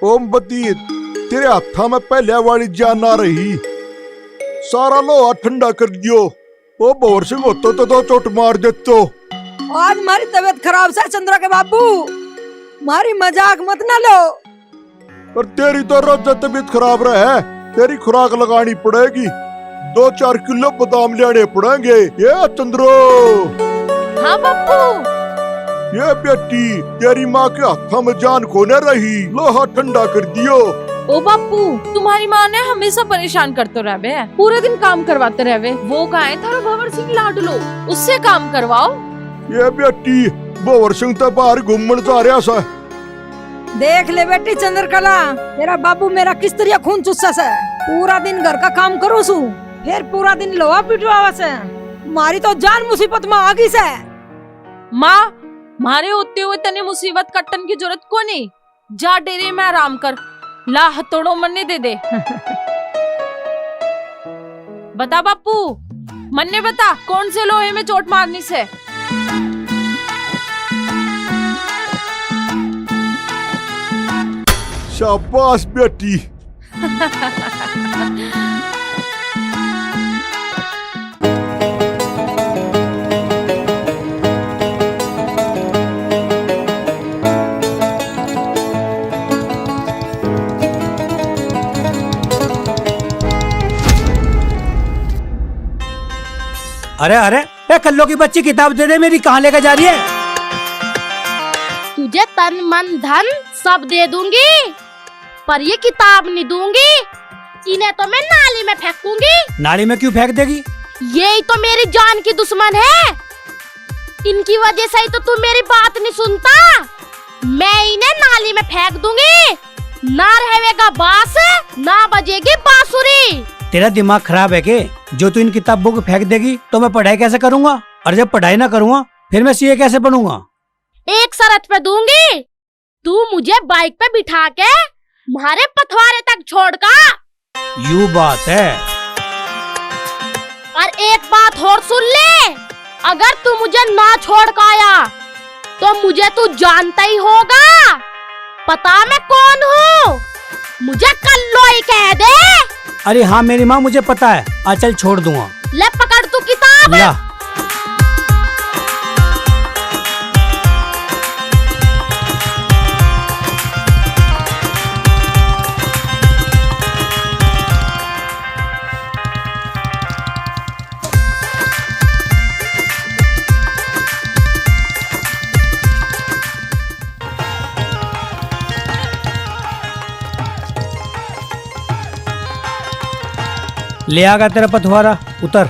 ओम बतीत तेरे हाथा में पहले वाली जान ना रही, सारा लोहा ठंडा कर दियो। ओ बोर सिंह होतो तो दो चोट मार देतो। आज हमारी तबीयत खराब से चंद्रा के बाबू, मारी मजाक मत ना लो। पर तेरी तो रोज तबीयत खराब रहे, तेरी खुराक लगानी पड़ेगी। 2-4 किलो बादाम लेने पड़ेंगे। ये चंद्रो। हाँ बापू। ये बेटी तेरी माँ के हाथों में जान खोने रही, लोहा ठंडा कर दियो। ओ बापू, तुम्हारी माँ ने हमेशा परेशान करते रहवे, पूरे दिन काम करवाते रहवे। वो कहा है थारा भंवर सिंह लाडलो, उससे काम करवाओ। ये बेटी भंवर सिंह तो बाहर घूमने जा रहा सा। देख ले बेटी चंद्रकला, तेरा बाबू मेरा किस तरह खून चुस्सा से। पूरा दिन घर का काम करो सू, फिर पूरा दिन लोहा पिटवावा से। मारी तो जान मुसीबत में आ गई से। माँ, मारे होते हुए तने मुसीबत कट्टन की जरूरत को नहीं। जा डेरे में आराम कर, ला हथौड़ो मन्ने दे दे। बता बापू, मन्ने बता कौन से लोहे में चोट मारनी से। शाबाश बेटी। अरे अरे ए कल्लो की बच्ची किताब दे दे मेरी, कहाँ लेकर जा रही है? तुझे तन मन धन सब दे दूंगी, पर ये किताब नहीं दूंगी। इन्हें तो मैं नाली में फेंकूंगी। नाली में क्यों फेंक देगी? यही तो मेरी जान की दुश्मन है। इनकी वजह से ही तो तू मेरी बात नहीं सुनता। मैं इन्हें नाली में फेंक दूंगी। ना रहेगा बांस, ना बजेगी बांसुरी। तेरा दिमाग खराब है के? जो तू इन किताबों को फेंक देगी तो मैं पढ़ाई कैसे करूँगा? और जब पढ़ाई ना करूँगा फिर मैं सीए कैसे बनूंगा? एक शर्त पे दूंगी, तू मुझे बाइक पे बिठा के तुम्हारे पथवारे तक छोड़का। यू बात है। और एक बात और सुन ले, अगर तू मुझे ना छोड़ का आया तो मुझे तू जानता ही होगा। पता मैं कौन हूँ? मुझे कल्लोई कह दे। अरे हाँ मेरी माँ, मुझे पता है। चल छोड़ दूंगा। ले पकड़ तू किताब। या। ले आगा तेरा पथवारा, उतर।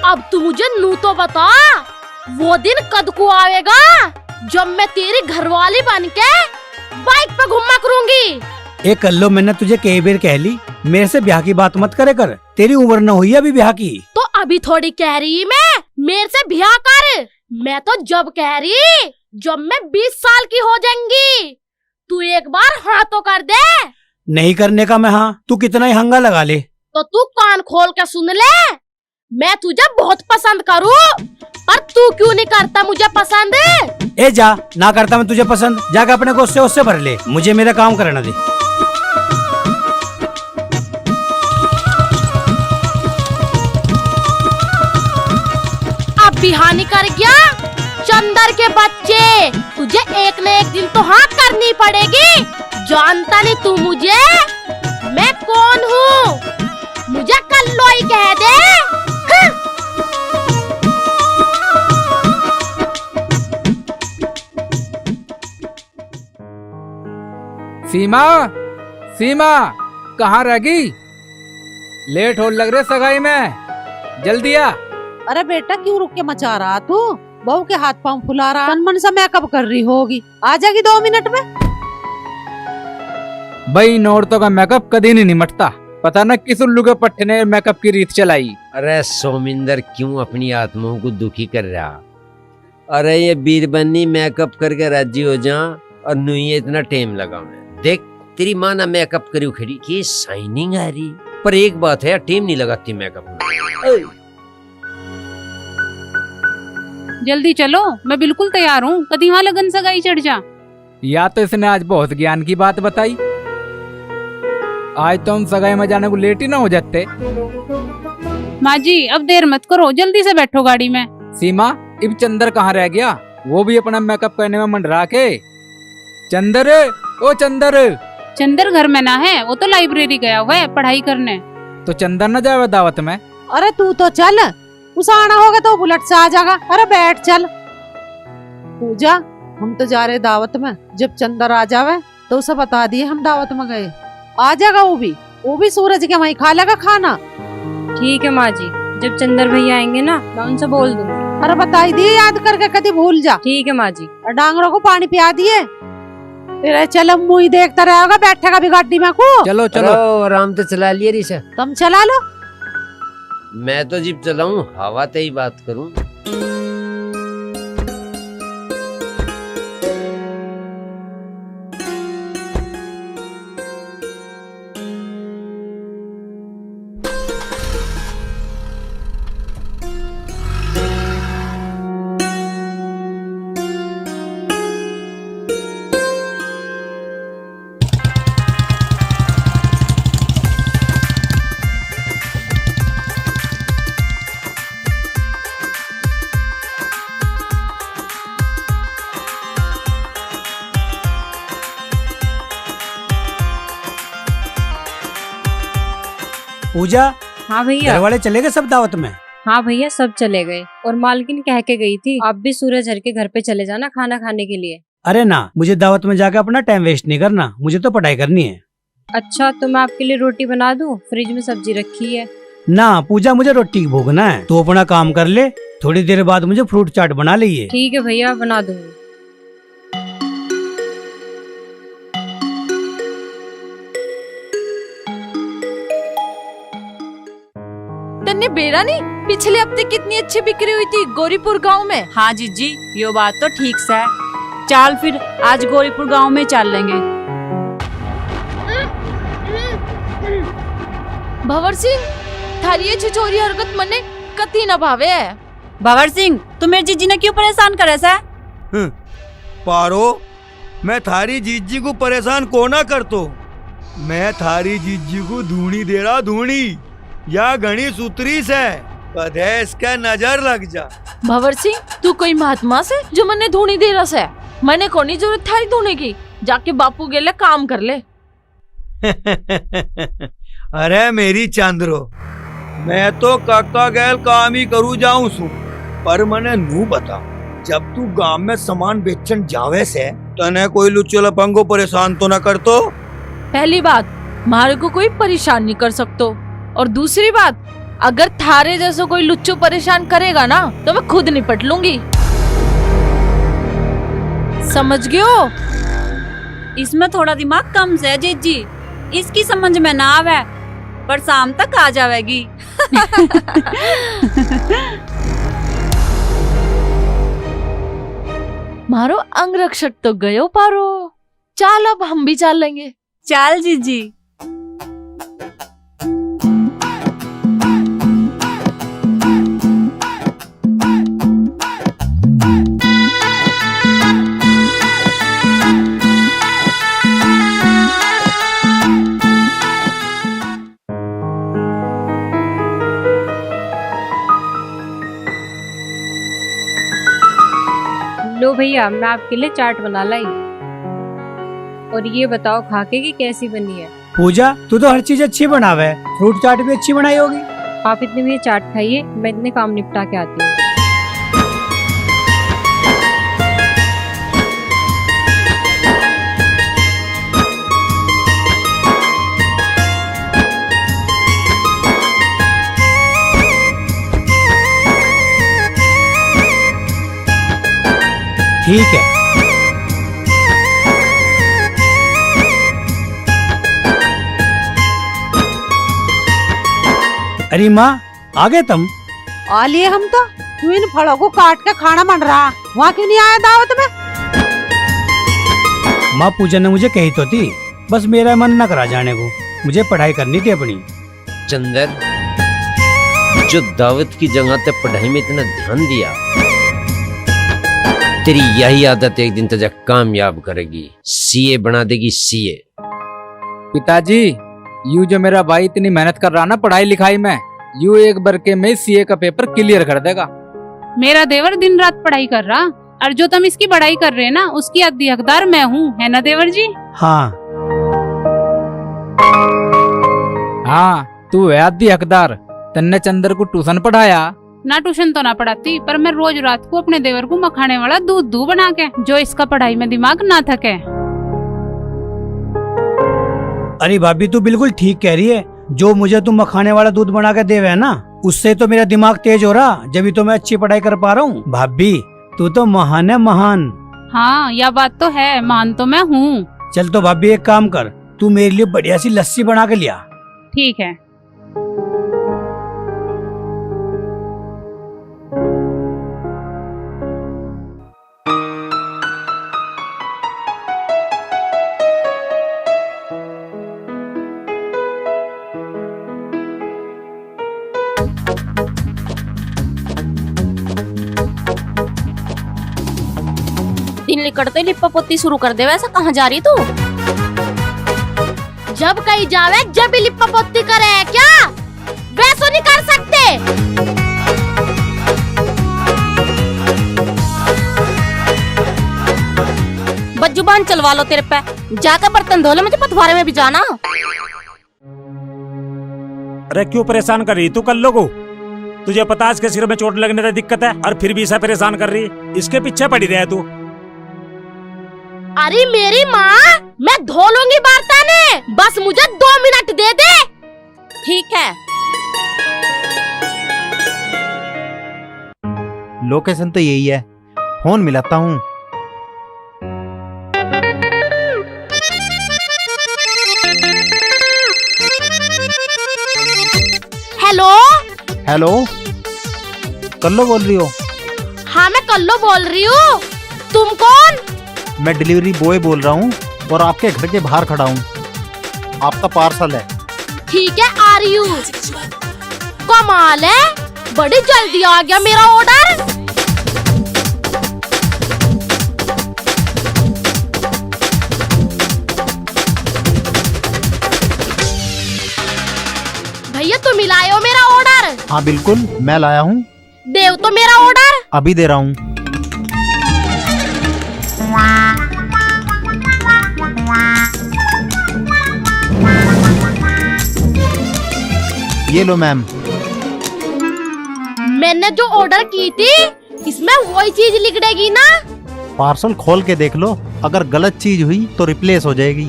अब तू मुझे नू तो बता, वो दिन कद को आएगा जब मैं तेरी घरवाली बन के बाइक पे घुमा करूंगी। ए कल्लो, मैंने तुझे कई बार कह ली मेरे से ब्याह की बात मत करे कर। तेरी उम्र न हुई अभी ब्याह की। तो अभी थोड़ी कह रही मैं मेरे से ब्याह कर। मैं तो जब कह रही जब मैं 20 साल की हो जाऊंगी। तू एक बार हाँ तो कर दे। नहीं करने का मैं हाँ, तू कितना ही हंगा लगा ले। तो तू कान खोल के सुन ले, मैं तुझे बहुत पसंद करूँ, पर तू क्यों नहीं करता मुझे पसंद? ए जा, ना करता मैं तुझे पसंद, जाकर अपने को उससे भर ले। मुझे मेरा काम करना दे। अब बिहानी कर गया चंदर के बच्चे, तुझे एक न एक दिन तो हाँ करनी पड़ेगी। जानता नहीं तू मुझे, मैं कौन हूँ? मुझे कल्लोई कह दे। सीमा, सीमा कहाँ रह गई? लेट हो लग रहे सगाई में, जल्दी आ। अरे बेटा क्यों रुक के मचा रहा तू? बहू के हाथ पांव फुला रहा, तन मन सा मेकअप कर रही होगी। आ जाएगी 2 मिनट में। भाई इन औरतों का मेकअप कभी नहीं निमटता। पता न किस उल्लू के पट्टे ने मेकअप की रीत चलाई। अरे सोमिंदर क्यों अपनी आत्माओं को दुखी कर रहा? अरे ये बीरबन्नी मेकअप करके राजी हो जा और नुई इतना टाइम लगा। मैं देख तेरी माँ ना मेकअप करी खड़ी की शाइनिंग आ रही, पर एक बात है टाइम नहीं लगाती मेकअप में। जल्दी चलो, मैं बिल्कुल तैयार हूँ। कदी वहाँ लगन सगाई चढ़ जा। या तो इसने आज बहुत ज्ञान की बात बताई। आज तो हम सगाई में जाने को लेट ही ना हो जाते। माँ जी अब देर मत करो, जल्दी से बैठो गाड़ी में। सीमा, इब चंदर कहाँ रह गया? वो भी अपना मेकअप करने में मंडरा के। चंदर, ओ चंदर। चंदर घर में ना है, वो तो लाइब्रेरी गया हुआ है पढ़ाई करने। तो चंदर न जाए दावत में? अरे तू तो चल, उसे आना होगा तो बुलेट से आ जाएगा। अरे बैठ चल। पूजा, हम तो जा रहे दावत में। जब चंदर आ जावे तो उसे बता दिए हम दावत में गए। आ जाएगा वो भी सूरज के वहीं खा लेगा खाना। ठीक है माँ जी, जब चंदर भैया आएंगे ना मैं उनसे बोल दूंगी। अरे बताई दिए, याद करके कभी भूल जा। ठीक है माँ जी। और डांगरों को पानी पिया दिए। फिर चल मुई देखता रहेगा, बैठेगा भी गाड़ी में को। चलो चलो। आराम से चला लिए रिशा। तुम चला लो। मैं तो जीप चलाऊं, हवा ते ही बात करूं। पूजा, हाँ भैया। घर वाले चले गए सब दावत में? हाँ भैया, सब चले गए और मालकिन कह के गई थी आप भी सूरज हर के घर पे चले जाना खाना खाने के लिए। अरे ना, मुझे दावत में जाकर अपना टाइम वेस्ट नहीं करना, मुझे तो पढ़ाई करनी है। अच्छा, तो मैं आपके लिए रोटी बना दूं? फ्रिज में सब्जी रखी है। ना पूजा, मुझे रोटी भूखना है। तू अपना काम कर ले, थोड़ी देर बाद मुझे फ्रूट चाट बना लीजिए। ठीक है भैया, बना दूंगी। तन्ने बेरा नहीं, पिछले हफ्ते कितनी अच्छी बिक्री हुई थी गौरीपुर गांव में। हाँ जीजी, यो बात तो ठीक से है। चल फिर आज गौरीपुर गांव में चल लेंगे। भंवर सिंह, थारी ये छिछोरी हरकत मने कती न भावे है। भंवर सिंह, तू मेरी जीजी ने क्यों परेशान करे से? पारो, मैं थारी जीजी को परेशान को ना करतो। मैं थारी जीजी को धूनी दे रहा, धूनी या गणी सूत्री से कदे इसका नजर लग जा। भंवर सिंह, तू कोई महात्मा से जो मने धूनी दे रहा है? मैंने कोनी जरूरत थारी धोने की, जाके बापू गेले काम कर ले। अरे मेरी चांदरो, मैं तो काका गैल काम ही करू जाऊं सु, पर मने नू बता, जब तू गांव में सामान बेचन जावे से तने कोई लुच्चो लफंगो परेशान तो न करतो? पहली बात, मारे को कोई परेशान नहीं कर सकतो, और दूसरी बात, अगर थारे जैसे कोई लुच्चो परेशान करेगा ना तो मैं खुद निपट लूंगी। समझ गए हो? इसमें थोड़ा दिमाग कम से है जीजी, इसकी समझ में ना आवे पर शाम तक आ जाएगी। मारो अंगरक्षक तो गयो पारो, चल अब हम भी चल लेंगे। चल जीजी। लो भैया, मैं आपके लिए चाट बना लाई। और ये बताओ खा के कि कैसी बनी है? पूजा, तू तो हर चीज अच्छी बनावे, फ्रूट चाट भी अच्छी बनाई होगी। आप इतने में चाट खाइए, मैं इतने काम निपटा के आती हूँ। ठीक है। अरे माँ, आ गए तुम? आ लिए हम तो। तू इन फलों को काट के खाना बन रहा, वहाँ क्यों नहीं आया दावत में? माँ, पूजा ने मुझे कही तो थी, बस मेरा मन न करा जाने को, मुझे पढ़ाई करनी थी अपनी। चंदर, जो दावत की जगह तक पढ़ाई में इतना ध्यान दिया, तेरी यही आदत एक दिन तुझे कामयाब करेगी, सीए बना देगी सीए। पिताजी, यू जो मेरा भाई इतनी मेहनत कर रहा ना पढ़ाई लिखाई में, यू एक बरके में सीए का पेपर क्लियर कर देगा। मेरा देवर दिन रात पढ़ाई कर रहा, और जो तुम इसकी पढ़ाई कर रहे हैं ना, उसकी अद्दी हकदार मैं हूँ, है ना देवर जी? हाँ हाँ, तू है अद्दी हकदार। तन्ने चंदर को ट्यूशन पढ़ाया? ना ट्यूशन तो ना पढ़ाती, पर मैं रोज रात को अपने देवर को मखाने वाला दूध दूध बना के, जो इसका पढ़ाई में दिमाग ना थके। अरे भाभी तू बिल्कुल ठीक कह रही है। जो मुझे तुम मखाने वाला दूध बना के देवे है ना, उससे तो मेरा दिमाग तेज हो रहा, जब तो मैं अच्छी पढ़ाई कर पा रहा हूँ। भाभी तू तो महान है, महान। हाँ, यह बात तो है, मान तो मैं हूँ। चल तो भाभी एक काम कर, तू मेरे लिए बढ़िया सी लस्सी बना के लिया। ठीक है। दिन निकलते लिप्पा पोती शुरू कर दे। वैसे कहाँ जा रही तू? जब कहीं जावे जब भी लिप्पा पोती करे क्या? वैसे नहीं कर सकते। बस जुबान चलवा लो तेरे पे। जाकर बर्तन धो लो, मुझे पथवारे में भी जाना। अरे क्यों परेशान कर रही तू कल्लो को? तुझे पता है इसके सिर में चोट लगने से दिक्कत है, और फिर भी इसे परेशान कर रही। इसके पीछे पड़ी रहे तू। अरे मेरी माँ, मैं धो लूंगी बर्तन, बस मुझे 2 मिनट दे दे। ठीक है। लोकेशन तो यही है, फोन मिलाता हूँ। हेलो हेलो, कल्लो बोल रही हो? हाँ मैं कल्लो बोल रही हूँ। तुम कौन? मैं डिलीवरी बॉय बोल रहा हूँ, और आपके घर के बाहर खड़ा हूँ। आपका पार्सल है। ठीक है, आ रही हूँ। कमाल है, बड़ी जल्दी आ गया मेरा ऑर्डर। भैया तुम ही लाए हो मेरा ऑर्डर? हाँ बिल्कुल, मैं लाया हूँ। देव तो मेरा ऑर्डर। अभी दे रहा हूँ। ये लो मैम। मैंने जो ऑर्डर की थी, इसमें वही चीज लिखेगी ना? पार्सल खोल के देख लो, अगर गलत चीज हुई तो रिप्लेस हो जाएगी।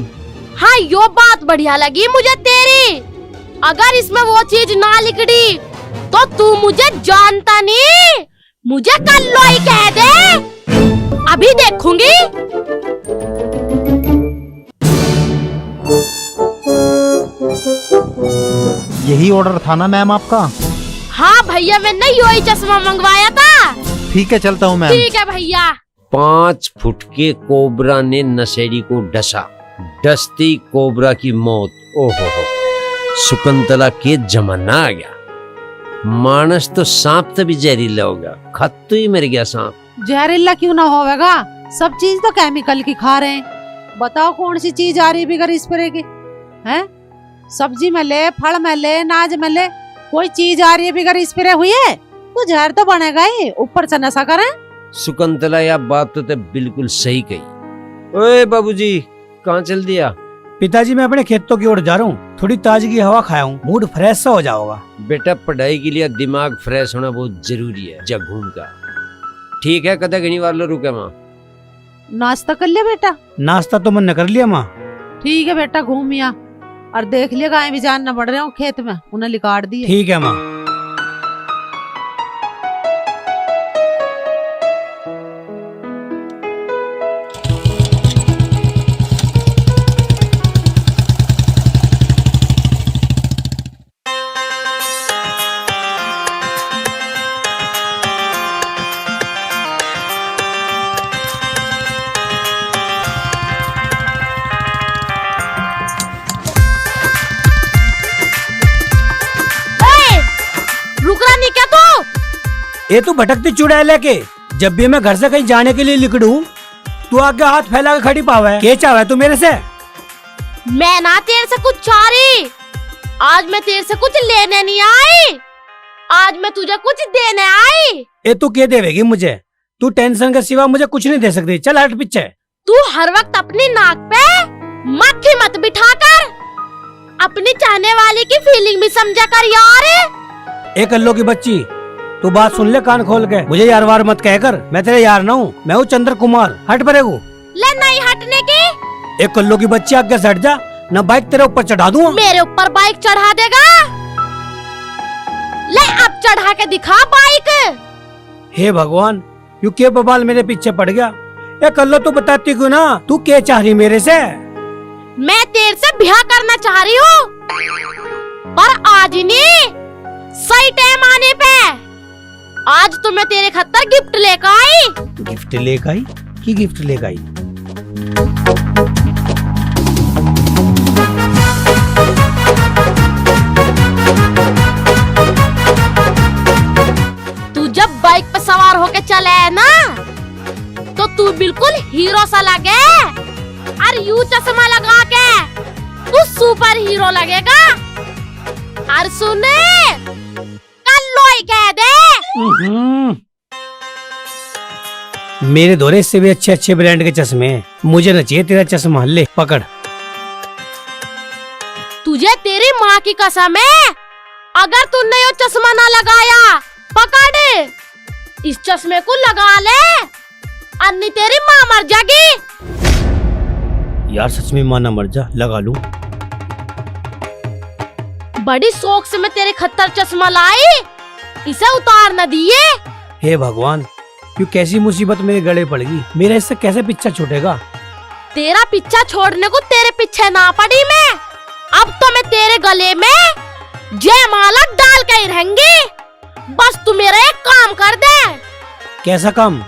हाँ यो बात बढ़िया लगी मुझे तेरी। अगर इसमें वो चीज ना लिखड़ी तो तू मुझे जानता नहीं, मुझे कल्लो ही कह दे। अभी देखूंगी। यही ऑर्डर था ना मैम आपका? हाँ भैया, मैंने यही चश्मा मंगवाया था। ठीक है, चलता हूँ मैम। ठीक है भैया। 5 फुट के कोबरा ने नशेड़ी को डसा, डसती कोबरा की मौत। ओहो हो, शकुंतला के जमाना आ गया। मानस तो सांप से भी जहरीला हो गया, खत तो ही मर गया सांप। जहरीला क्यों ना होवेगा, सब चीज तो केमिकल की खा रहे हैं। बताओ कौन सी चीज आ रही है बिगर स्प्रे की? हैं? सब्जी में ले, फल में ले, अनाज में ले, कोई चीज आ रही है बिगर स्प्रे हुई है तो जहर तो बनेगा ही, ऊपर से नशा करें। सुकंतला यह बात तो बिल्कुल सही कही। ओए बाबूजी, कहाँ चल दिया? पिताजी मैं अपने खेतों की ओर जा रहा हूँ, थोड़ी ताजगी हवा खाया हूँ, मूड फ्रेश सा हो जाओगा। बेटा पढ़ाई के लिए दिमाग फ्रेश होना बहुत जरूरी है, जब घूम का। ठीक है, कदा घनी वालो रुके माँ। नाश्ता कर लिया बेटा? नाश्ता तो मैंने कर लिया माँ। ठीक है बेटा, घूमिया और देख लिया गाय भी जानना पड़ रहे हो खेत में, उन्हें लिकाट दिए। ठीक है माँ। रुक रहा नहीं क्या तू? ये तू भटकती चुड़ैल है के जब भी मैं घर से कहीं जाने के लिए निकलूं तू आगे हाथ फैला के खड़ी पावा है। क्या चाहा है तू मेरे से? मैं ना तेरे से कुछ चाह रही, आज मैं तेरे से कुछ लेने नहीं आई, आज मैं तुझे कुछ देने आई। ए तू क्या देवेगी मुझे? तू टेंशन के सिवा मुझे कुछ नहीं दे सकती। चल हट पीछे। तू हर वक्त अपनी नाक पे मक्खी मत बिठाकर अपनी चाहने वाली की फीलिंग भी समझा कर यार। एक अल्लो की बच्ची, तू बात सुन ले कान खोल के। मुझे यार वार मत कहकर, मैं तेरे यार ना हूँ, मैं हूँ चंद्र कुमार। हट परेगू। ले नहीं हटने की। एक अल्लो की बच्ची आगे से हट जा, न बाइक तेरे ऊपर चढ़ा दूँ। मेरे ऊपर बाइक चढ़ा देगा? ले अब चढ़ा के दिखा बाइक। हे भगवान, यू के बबाल मेरे पीछे पड़ गया। एक अल्लो तो बताती क्यों ना, तू क्या चाह रही मेरे से? मैं तेरे से ब्याह करना चाह रही हूँ, पर आज ही नहीं, सही टाइम आने पे। आज तो मैं तेरे खतर गिफ्ट लेकर आई। गिफ्ट लेकर आई? की गिफ्ट लेकर आई? तू जब बाइक पे सवार होके चले है ना, तो तू बिल्कुल हीरो सा लगे, और यू चश्मा लगा के तू सुपर हीरो लगेगा। और सुने, कल लोई कह दे। मेरे दौरे से भी अच्छे अच्छे ब्रांड के चश्मे हैं, मुझे न चाहिए तेरा चश्मा। ले पकड़। तुझे तेरी माँ की कसम है, अगर तूने ये चश्मा ना लगाया, पकड़ इस चश्मे को लगा ले, अन्नी तेरी माँ मर जाएगी। यार सच में माँ ना मर जा, लगा लूं। बड़ी शौक से मैं तेरे खत्तर चश्मा लाई, इसे उतार न दिए। हे भगवान, क्यों कैसी मुसीबत मेरे गले पड़ गई। मेरा इससे कैसे पीछा छूटेगा? तेरा पीछा छोड़ने को तेरे पीछे ना पड़ी मैं, अब तो मैं तेरे गले में जयमाला डाल के ही रहूंगी। बस तू मेरा एक काम कर दे। कैसा काम?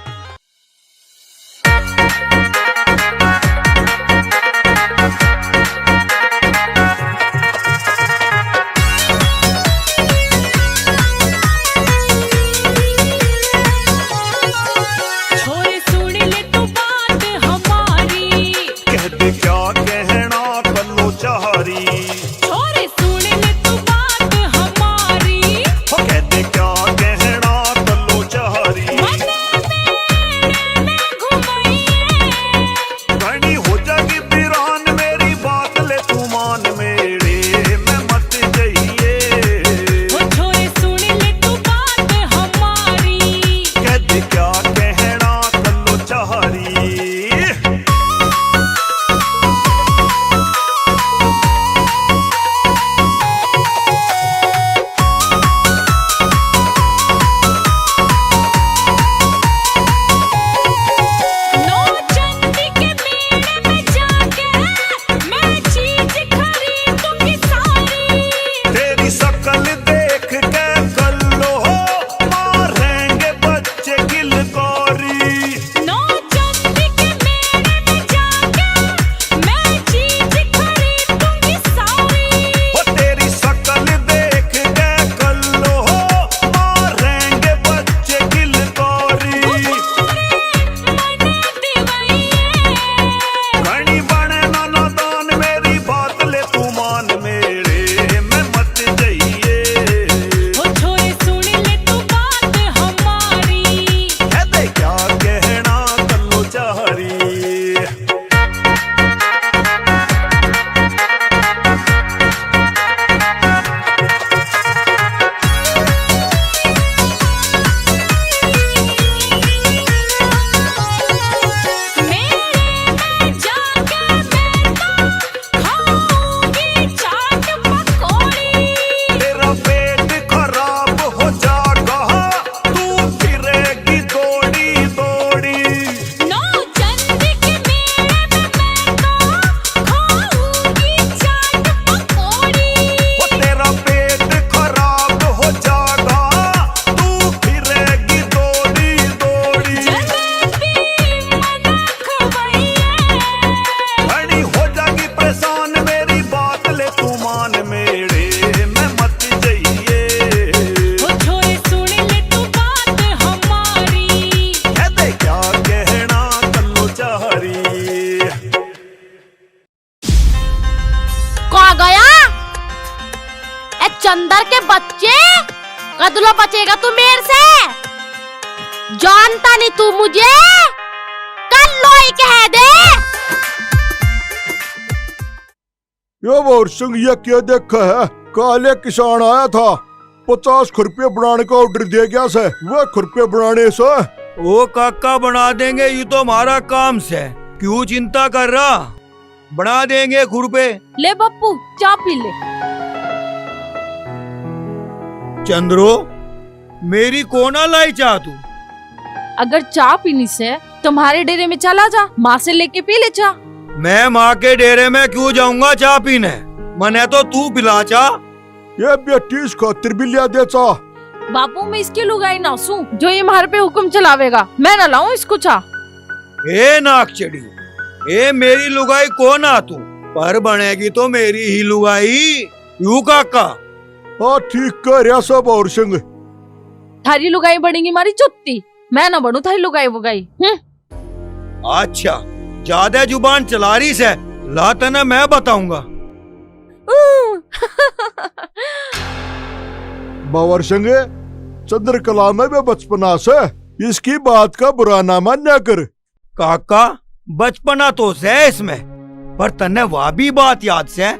बच्चे, कदलो बचेगा तू मेरे से? जानता नहीं तू मुझे, कल लोई कह दे। ये बार सिंह ये क्या देखा है? काले किसान आया था, 50 खुरपे बनाने का ऑर्डर दिया गया से, वह खुरपे बनाने से। ओ काका बना देंगे, ये तो हमारा काम से, क्यों चिंता कर रहा? बना देंगे खुरपे। ले बप्पू चाय पी ले। चंद्रो, मेरी कोना लाई चाह तू? अगर चाय पीनी से तुम्हारे डेरे में चला जा, माँ से लेके पी ले चाय। मैं माँ के डेरे में क्यों जाऊंगा चाय पीने? मने तो तू पिला चाह। ये बेटी इस खातिर भी लिया दे चाह। बापू मैं इसकी लुगाई ना सूं जो ये मार पे हुक्म चलावेगा, मैं ना लाऊं इसको चाह। ए नाक चढ़ी, ए मेरी लुगाई कौन आ तू? पर बनेगी तो मेरी ही लुगाई। यू काका? हाँ ठीक कह रहा सब और सिंह। थारी लुगाई बढ़ेगी मारी चुत्ती, मैं ना बढ़ू थारी लुगाई वुगाई। अच्छा, ज्यादा जुबान चला रही से, ला तना मैं बताऊंगा। बावर सिंह, चंद्रकला में भी बचपना से इसकी बात का बुरा ना मान्या कर। काका बचपना तो से इसमें, पर तन्ने वह भी बात याद से,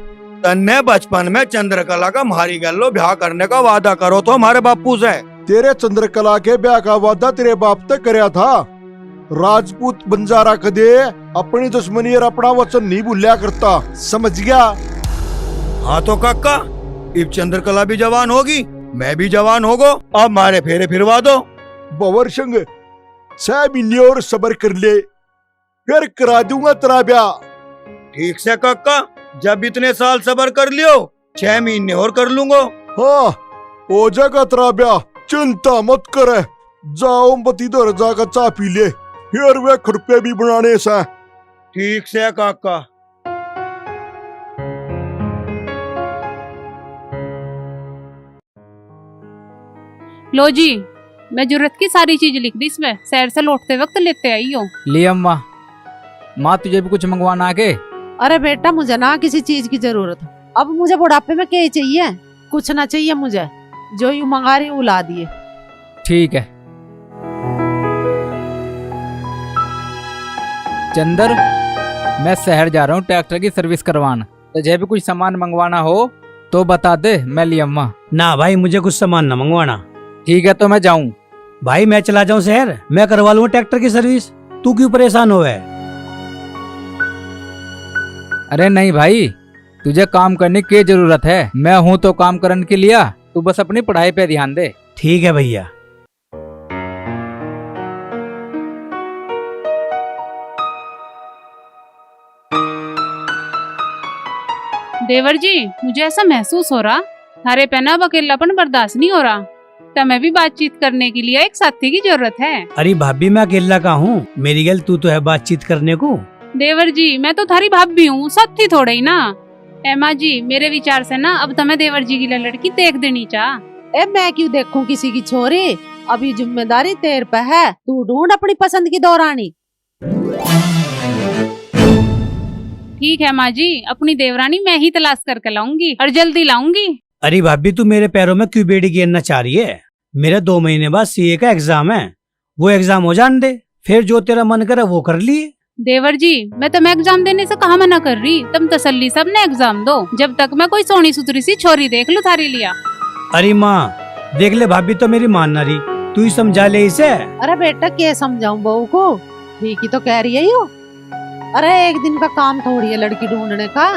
तन्ने बचपन में चंद्रकला का मारी गल्लो ब्याह करने का वादा करो तो हमारे बापू से। तेरे चंद्रकला के ब्याह का वादा तेरे बाप तक करया था। राजपूत बंजारा कदे अपनी दुश्मनी और अपना वचन नहीं भूलिया करता, समझ गया? हाँ तो काका, अब चंद्रकला भी जवान होगी, मैं भी जवान होगो, अब मारे फेरे फिरवा दो। बावर सिंह, 6 महीने और सब्र कर ले, फिर करा दूंगा तेरा ब्याह। ठीक से काका, जब इतने साल सब्र कर लियो, 6 महीने और कर लूंगा। हाँ हो जाएगा तेरा ब्याह, चिंता मत करे। जाओ बती दर जाकर चाय पी ले, फिर वे खुरपे भी बनाने से। ठीक से काका। लो जी, मैं जरूरत की सारी चीज लिख दी इसमें, शहर से लौटते वक्त लेते आई हो। ले अम्मा, माँ तुझे भी कुछ मंगवाना आके? अरे बेटा मुझे ना किसी चीज की जरूरत, अब मुझे बुढ़ापे में क्या चाहिए? कुछ ना चाहिए मुझे, जो यूं मंगा रही हूँ ला दिए। ठीक है। चंदर, मैं शहर जा रहा हूँ ट्रैक्टर की सर्विस करवाना, तुझे भी कुछ सामान मंगवाना हो तो बता दे, मैं ले अम्मा। ना भाई मुझे कुछ सामान न मंगवाना। ठीक है तो मैं जाऊँ? भाई मैं चला जाऊँ शहर, मैं करवा लूँ ट्रैक्टर की सर्विस, तू क्यों परेशान हो? अरे नहीं भाई, तुझे काम करने की जरूरत है, मैं हूँ तो काम करने के लिए, तू बस अपनी पढ़ाई पे ध्यान दे। ठीक है भैया। देवर जी, मुझे ऐसा महसूस हो रहा थारे पे ना अब अकेलापन बर्दाश्त नहीं हो रहा, तमें भी बातचीत करने के लिए एक साथी की जरूरत है। अरे भाभी मैं अकेला का हूँ, मेरी गल तू तो है बातचीत करने को। देवर जी, मैं तो थारी भाभी हूँ, साथी थोड़े ही ना। एमा जी, मेरे विचार से ना अब तुम्हें देवर जी की लड़की देख देनी चाह। ए मैं क्यों देखूं किसी की छोरी, अभी जिम्मेदारी तेरे पे है, तू ढूंढ अपनी पसंद की दौरानी। ठीक है माँ जी, अपनी देवरानी मैं ही तलाश करके लाऊंगी और जल्दी लाऊंगी। अरे भाभी तू मेरे पैरों में क्यों बेड़ी गिरना चाह रही है? मेरा 2 महीने बाद सीए का एग्जाम है, वो एग्जाम हो जाने दे, फिर जो तेरा मन करे वो कर लिए। देवर जी, मैं तुम्हें एग्जाम देने से कहाँ मना कर रही, तुम तसल्ली सब ने एग्जाम दो, जब तक मैं कोई सोनी सुथरी सी छोरी देख लूं थारी लिया। अरे माँ देख ले, भाभी तो मेरी मान ना रही, तू ही समझा ले इसे। अरे बेटा क्या समझाऊं बहू को, ठीक ही तो कह रही है यो। अरे एक दिन का काम थोड़ी है लड़की ढूंढने का,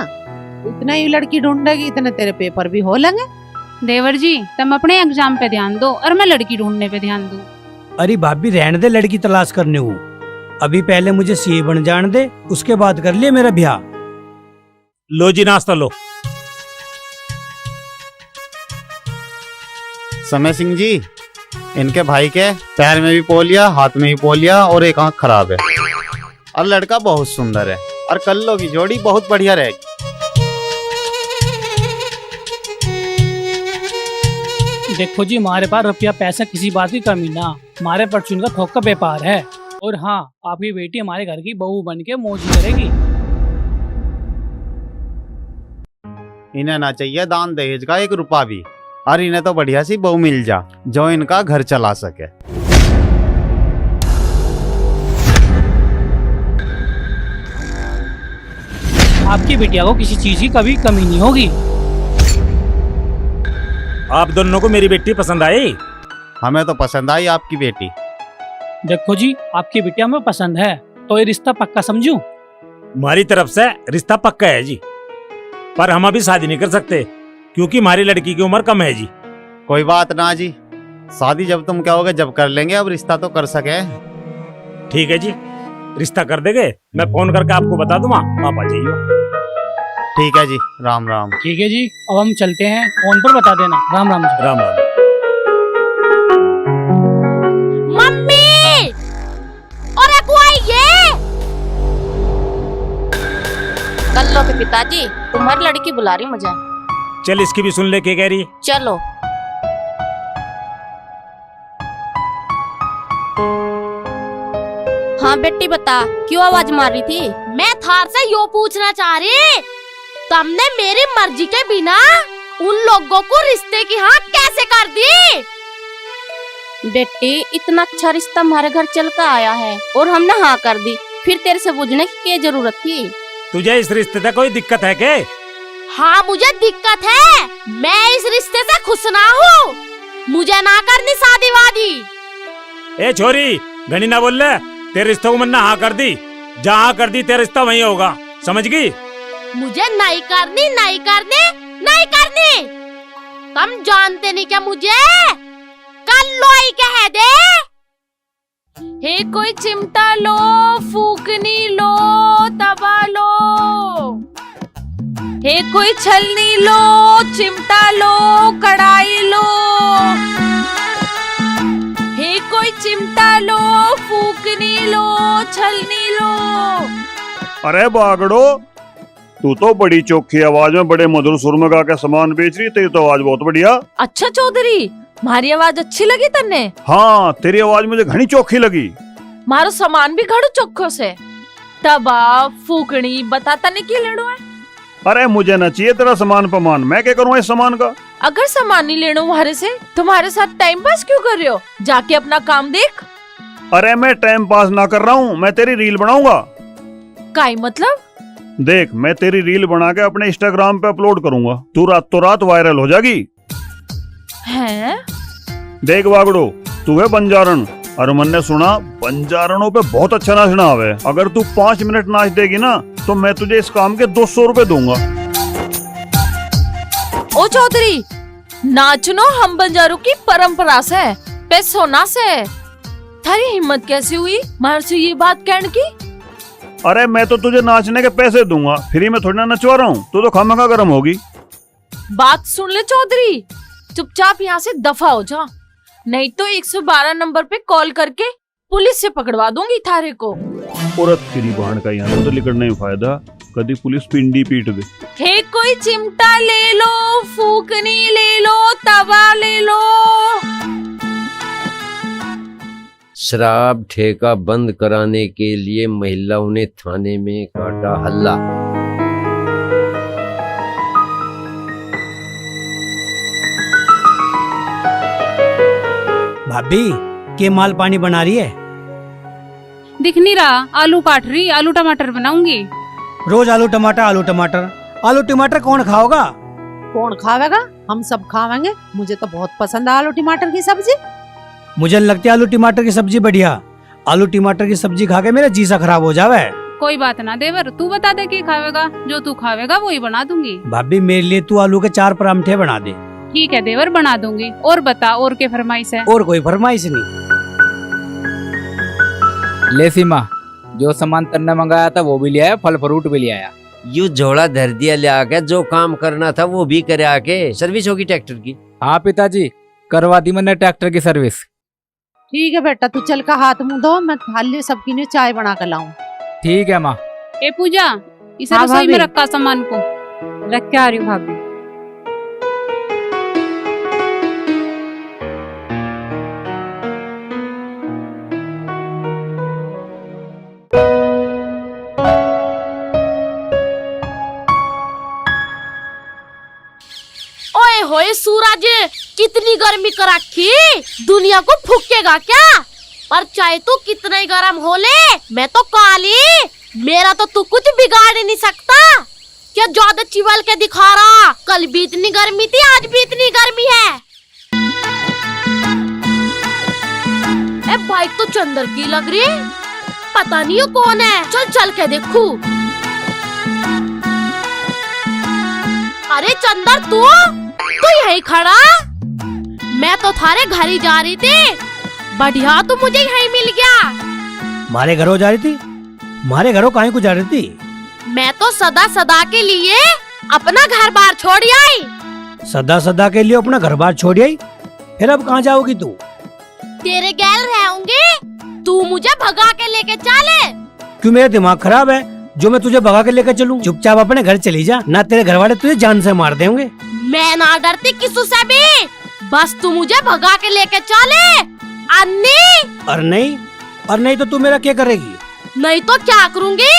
इतना ही लड़की ढूंढेगी इतने तेरे पेपर भी हो लेंगे। देवर जी, तुम अपने एग्जाम पे ध्यान दो और मैं लड़की ढूंढने पे ध्यान दूं। अरे भाभी रहने दे लड़की तलाश करने को, अभी पहले मुझे सीए बन जाने दे, उसके बाद कर लिए मेरा ब्याह। लो जी नाश्ता लो। समय सिंह जी, इनके भाई के पैर में भी पोलिया, हाथ में भी पोलिया और एक आंख खराब है, और लड़का बहुत सुंदर है, और कल्लो की जोड़ी बहुत बढ़िया रहेगी। देखो जी, हमारे पास रुपया पैसा किसी बात की कमी ना, हमारे परचून का थोक का व्यापार है, और हाँ आपकी बेटी हमारे घर की बहू बन के मौज करेगी। इन्हें ना चाहिए दान दहेज का 1 रुपया भी, और इन्हें तो बढ़िया सी बहू मिल जा जो इनका घर चला सके। आपकी बिटिया को किसी चीज की कभी कमी नहीं होगी। आप दोनों को मेरी बेटी पसंद आई? हमें तो पसंद आई आपकी बेटी। देखो जी, आपकी बिटिया हमें पसंद है तो ये रिश्ता पक्का समझूं। हमारी तरफ से रिश्ता पक्का है जी, पर हम अभी शादी नहीं कर सकते क्योंकि हमारी लड़की की उम्र कम है जी। कोई बात ना जी, शादी जब तुम कहोगे जब कर लेंगे, अब रिश्ता तो कर सके। ठीक है जी, रिश्ता कर देंगे। मैं फोन करके आपको बता दूंगा, आप आ जाइए। ठीक है जी, राम राम। ठीक है जी, अब हम चलते हैं, फोन पर बता देना। राम राम जी। राम राम। मम्मी और ये कल्लो के पिताजी, तुम्हारी लड़की बुला रही मुझे। चल इसकी भी सुन ले क्या कह रही है। चलो। हाँ बेटी बता, क्यों आवाज मार रही थी? मैं थार से यो पूछना चाह रही, तुमने मेरी मर्जी के बिना उन लोगों को रिश्ते की हाँ कैसे कर दी? बेटी इतना अच्छा रिश्ता हमारे घर चल कर आया है और हमने हाँ कर दी, फिर तेरे से पूछने की क्या जरूरत थी? तुझे इस रिश्ते से कोई दिक्कत है क्या? हाँ मुझे दिक्कत है, मैं इस रिश्ते से खुश ना हूँ, मुझे ना करनी शादी वादी। ए छोरी, घनी ना बोल ले, तेरे रिश्ते को मैंने हाँ कर दी, जहाँ कर दी तेरा रिश्ता वहीं होगा, समझ गई? मुझे नहीं करनी, नहीं करनी, नहीं करनी। तुम जानते नहीं क्या मुझे? कल लो ही कह दे। हे कोई चिमटा लो, फूकनी लो, तवा लो। हे कोई छलनी लो, चिमटा लो, कढ़ाई लो। हे कोई चिमटा लो, फूकनी लो, छलनी लो। अरे बागड़ो, तू तो बड़ी चोखी आवाज में बड़े मधुर सुर में गा के सामान बेच रही, तेरी तो आवाज बहुत बढ़िया। अच्छा चौधरी, मारी आवाज अच्छी लगी तन्ने? हाँ, तेरी आवाज मुझे घनी चोखी लगी। मारो सामान भी घड़ो चोखो से। तवा फूकनी बता तने की लेनो है? अरे मुझे न चाहिए तेरा सामान पमान, मैं क्या करूँ इस सामान का? अगर सामान नहीं लेनो तुम्हारे से, तुम्हारे साथ टाइम पास क्यों कर रहे हो? जाके अपना काम देख। अरे मैं टाइम पास ना कर रहा हूँ, मैं तेरी रील बनाऊंगा। काई मतलब? देख, मैं तेरी रील बना के अपने इंस्टाग्राम पे अपलोड करूंगा, तू रात तो रात वायरल हो जाएगी। हैं? देख बागड़ो, तू है बंजारण और मैंने सुना बंजारणों पे बहुत अच्छा नाचना आवे। अगर तू 5 मिनट नाच देगी ना तो मैं तुझे इस काम के 200 रुपए दूंगा। ओ चौधरी, नाचनो हम बंजारों की परंपरा से, पैसों से। थारी हिम्मत कैसी हुई मार से ये बात कहने की? अरे मैं तो तुझे नाचने के पैसे दूंगा, फ्री में थोड़ी ना नचवा रहा हूँ, तू तो खामखा गरम होगी। बात सुन ले चौधरी, चुपचाप यहाँ से दफा हो जा, नहीं तो 112 नंबर पे कॉल करके पुलिस से पकड़वा दूंगी थारे को। औरत तेरी बहन का यहाँ तो लिखने में फायदा, कभी पुलिस पिंडी पीट दे। हे कोई चिमटा ले लो, फूकनी ले लो, तवा ले लो। शराब ठेका बंद कराने के लिए महिलाओं ने थाने में काटा हल्ला। भाभी, के माल पानी बना रही है? दिख नहीं रहा, आलू काट रही, आलू टमाटर बनाऊंगी। रोज आलू टमाटर, आलू टमाटर, आलू टमाटर कौन खाओगा? कौन खावेगा? हम सब खावेंगे, मुझे तो बहुत पसंद है आलू टमाटर की सब्जी। मुझे लगती है आलू टमाटर की सब्जी बढ़िया। आलू टमाटर की सब्जी खा के मेरा जी सा खराब हो जावे। कोई बात ना देवर, तू बता दे क्या खावेगा, जो तू खावेगा वही बना दूंगी। भाभी मेरे लिए तू आलू के 4 परांठे बना दे। ठीक है देवर, बना दूंगी। और बता, और क्या फरमाइश है? और कोई फरमाइश नहीं। ले सीमा, जो सामान तन्ने मंगाया था वो भी ले आया, फल फ्रूट भी ले आया। यू झोला धर दिया ले आके, जो काम करना था वो भी करे आके। सर्विस होगी ट्रैक्टर की? हाँ पिताजी, करवा दी मैंने ट्रैक्टर की सर्विस। ठीक है बेटा, तू चल का हाथ मुंह धो, मैं थाली सबकी ने चाय बना कर लाऊं। ठीक है माँ। ए पूजा, इस हाँ, रसोई में भाभी। रखा सामान को। रख के आ रही हूँ भाभी। ओए होए सूरा आज कितनी गर्मी कर रखी, दुनिया को फूकेगा क्या? पर चाहे तू कितना ही गर्म हो ले, मैं तो काली, मेरा तो तू कुछ बिगाड़ ही नहीं सकता। क्या ज्यादा चिवल के दिखा रहा? कल भी इतनी गर्मी थी, आज भी इतनी गर्मी है। ए बाइक तो चंदर की लग रही, पता नहीं वो कौन है। चल चल के देखूं। अरे चंदर तू यहीं खड़ा? मैं तो थारे घर ही जा रही थी, बढ़िया तू मुझे यहीं मिल गया। मारे घरों जा रही थी? मारे घरों काहे को जा रही थी? मैं तो सदा सदा के लिए अपना घर बार छोड़ आई। सदा सदा के लिए अपना घर बार छोड़ आई? फिर अब कहाँ जाओगी तू? तेरे गैल रहूंगी, तू मुझे भगा के लेके चले। क्यों, मेरा दिमाग खराब है जो मैं तुझे भगा के लेकर चलूं? चुपचाप अपने घर चली जा, ना तेरे घर वाले तुझे जान से मार देंगे। मैं ना डरती किसी से भी, बस तू मुझे भगा के लेके चले। अन्नी और नहीं तो तू मेरा क्या करेगी? नहीं तो क्या करूंगी?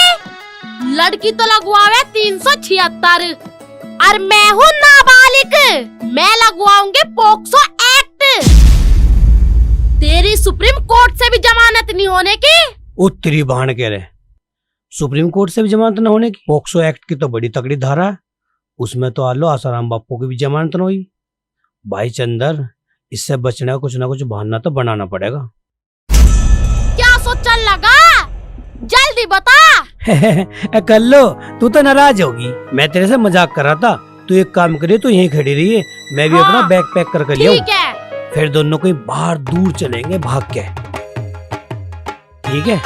लड़की तो लगवावे 376 और मैं हूँ नाबालिग, मैं लगवाऊंगी पोक्सो एक्ट। तेरी सुप्रीम कोर्ट से भी जमानत नहीं होने की। उत्तरी बहन कह रहे, सुप्रीम कोर्ट से भी जमानत न होने की? पोक्सो एक्ट की तो बड़ी तगड़ी धारा है, उसमें तो आलो आसाराम बापू की भी जमानत न हुई। भाई चंदर, इससे बचने का कुछ ना कुछ बहाना तो बनाना पड़ेगा। क्या सोचने लगा? जल्दी बता। कर लो, तू तो नाराज होगी, मैं तेरे से मजाक कर रहा था। तू एक काम करिए, तू यहीं खड़ी रही है, मैं भी अपना बैग पैक कर लिया। ठीक है, फिर दोनों कहीं बाहर दूर चलेंगे भाग के, ठीक है?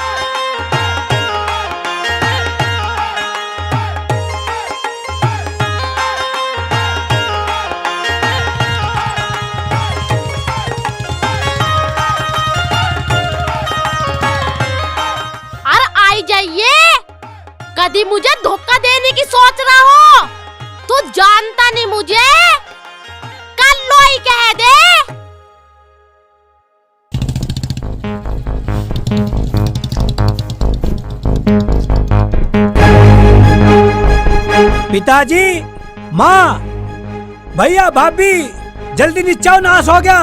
कभी मुझे धोखा देने की सोच रहा हो? तू जानता नहीं मुझे, कल लो ही कह दे। पिताजी, माँ, भैया, भाभी, जल्दी नीचे आओ, नाश हो गया।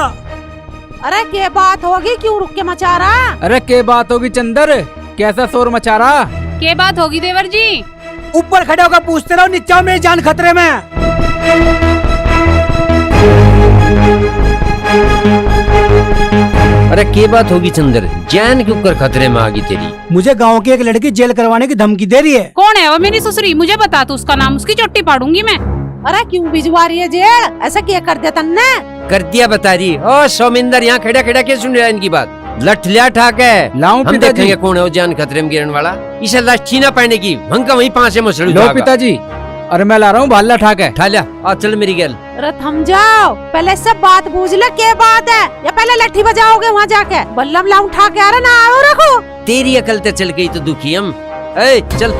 अरे क्या बात होगी, क्यों रुक के मचा रहा? अरे क्या बात होगी चंदर, कैसा शोर मचा रहा? क्या बात होगी देवर जी? ऊपर खड़े होकर पूछते रहो, नीचे आओ, मेरी जान खतरे में। अरे क्या बात होगी चंदर, जान क्यों कर खतरे में आ गई तेरी? मुझे गांव की एक लड़की जेल करवाने की धमकी दे रही है। कौन है वो? मेरी ससुरी, मुझे बता तू उसका नाम, उसकी चोटी पाड़ूंगी मैं। अरे क्यों भिजवा रही है जेल? ऐसा क्या कर दिया तन्ने? कर दिया बता रही। ओ सोमिंदर, यहाँ खड़ा खड़ा क्या सुन रहा है इनकी बात? लठ लिया ठाक है, लाऊं हम पिताजी? देखेंगे कौन है वो जान खतरे में गिरने वाला। इसे लाठी ना पड़ने की, भंका वहीं पांच मसलू। लो पिताजी, अरे मैं ला रहा हूँ भाला ठाक है। ठा लिया, आ चल मेरी गैल। अरे थम जाओ, पहले सब बात बूझ ले, क्या बात है? या पहले लट्ठी बजाओगे वहाँ जाके? बल्लम लाऊं उठा के, अरे ना आओ रखो। तेरी अकल ते चल गई तो दुखी हम। ए चल,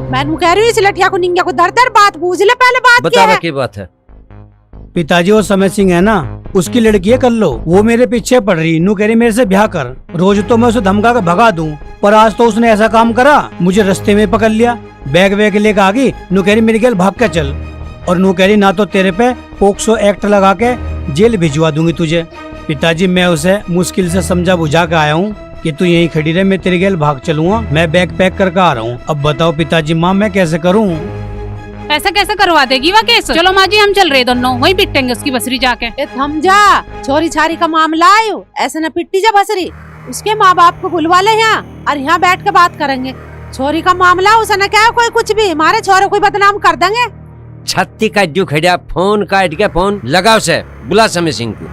मैं कह रही हूँ इस लठिया को निंगिया को दर दर बात बूझ ले, पहले बात क्या बता है? क्या बात है? पिताजी, वो समय सिंह है ना, उसकी लड़की है कल्लो, वो मेरे पीछे पड़ रही, नू कह रही मेरे से ब्याह कर। रोज तो मैं उसे धमका कर भगा दूं, पर आज तो उसने ऐसा काम करा, मुझे रास्ते में पकड़ लिया, बैग वैग लेकर आ गई। नू कह रही मेरी गैल भाग के चल, और नू कह रही ना तो तेरे पे पोक्सो एक्ट लगा के जेल भिजवा दूंगी तुझे। पिताजी, मैं उसे मुश्किल से समझा बुझा के आया हूँ कि तू यहीं खड़ी रहे, मैं तेरी गैल भाग चलूंगा, मैं बैग पैक करके आ रहा हूँ। अब बताओ पिताजी, माँ मैं कैसे करूँ? ऐसा कैसे करवा देगी वह केस? चलो माँ जी, हम चल रहे दोनों, वही पिटेंगे उसकी बसरी जाके। ए थम जा, छोरी छारी का मामला आयो, ऐसे न पिट्टी जा बसरी। उसके माँ बाप को बुलवा ले यहाँ, और यहाँ बैठ के बात करेंगे। छोरी का मामला उसे न क्या कोई कुछ भी, हमारे छोरे को बदनाम कर देंगे। छत्ती काट दियो खड़िया, फोन काट के फोन लगाओ से, बुला समय सिंह को।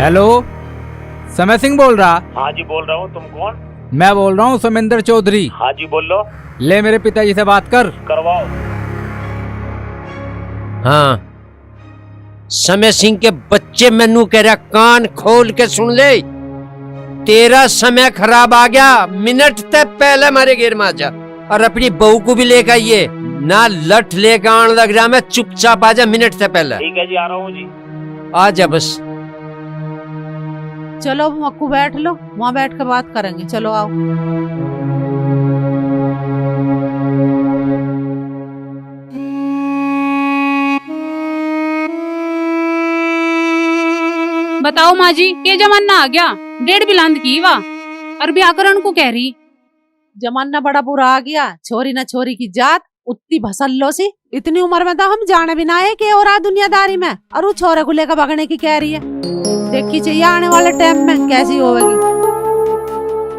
हेलो, समय सिंह बोल रहा? हाँ जी बोल रहा हूँ, तुम कौन? मैं बोल रहा हूँ सोमेंद्र चौधरी। हाँ जी बोल लो। ले मेरे पिताजी से बात कर। करवाओ। हाँ, समय सिंह के बच्चे, मैनू कह रहा कान खोल के सुन ले, तेरा समय खराब आ गया, मिनट तक पहले हमारे घेर में आ जा, और अपनी बहू को भी लेकर आइए, ना लठ लेकर आने लग रहा, मैं चुपचाप आ जा मिनट से पहले। ठीक है जी, आ रहा हूँ जी। आ जा बस। चलो मक्कू बैठ लो, वहाँ बैठ कर बात करेंगे, चलो आओ। बताओ माँ जी, ये जमाना आ गया, 1.5 बिलांद की वा और व्याकरण को कह रही। जमाना बड़ा बुरा आ गया, छोरी न छोरी की जात उतनी भसल्लो सी। इतनी उम्र में तो हम जाने भी ना है कि और दुनियादारी में, और वो छोरे को लेकर भगने की कह रही है। देखी चाहिए आने वाले टाइम में कैसी होगी।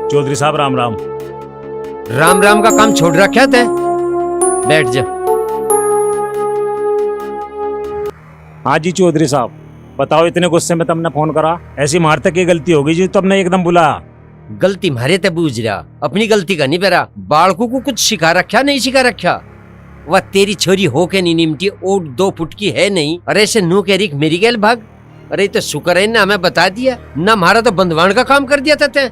चौधरी साहब राम राम। राम राम का काम छोड़ रखा था, बैठ जा। हाँ जी चौधरी साहब, बताओ इतने गुस्से में तुमने फोन करा? ऐसी मारते की गलती होगी जी तुमने एकदम बुलाया? गलती मारे ते बूझ रहा, अपनी गलती का नहीं बेरा। बालकों को कुछ सिखा रखा नहीं सिखा रखा? वह तेरी छोरी हो के नहीं निमटी, और 2 फुट की है नहीं। अरे ऐसे नू कह रही मेरी गैल भाग। अरे तो शुक्र है ना हमें बता दिया ना, मारा तो बंधवान का काम कर दिया था ते।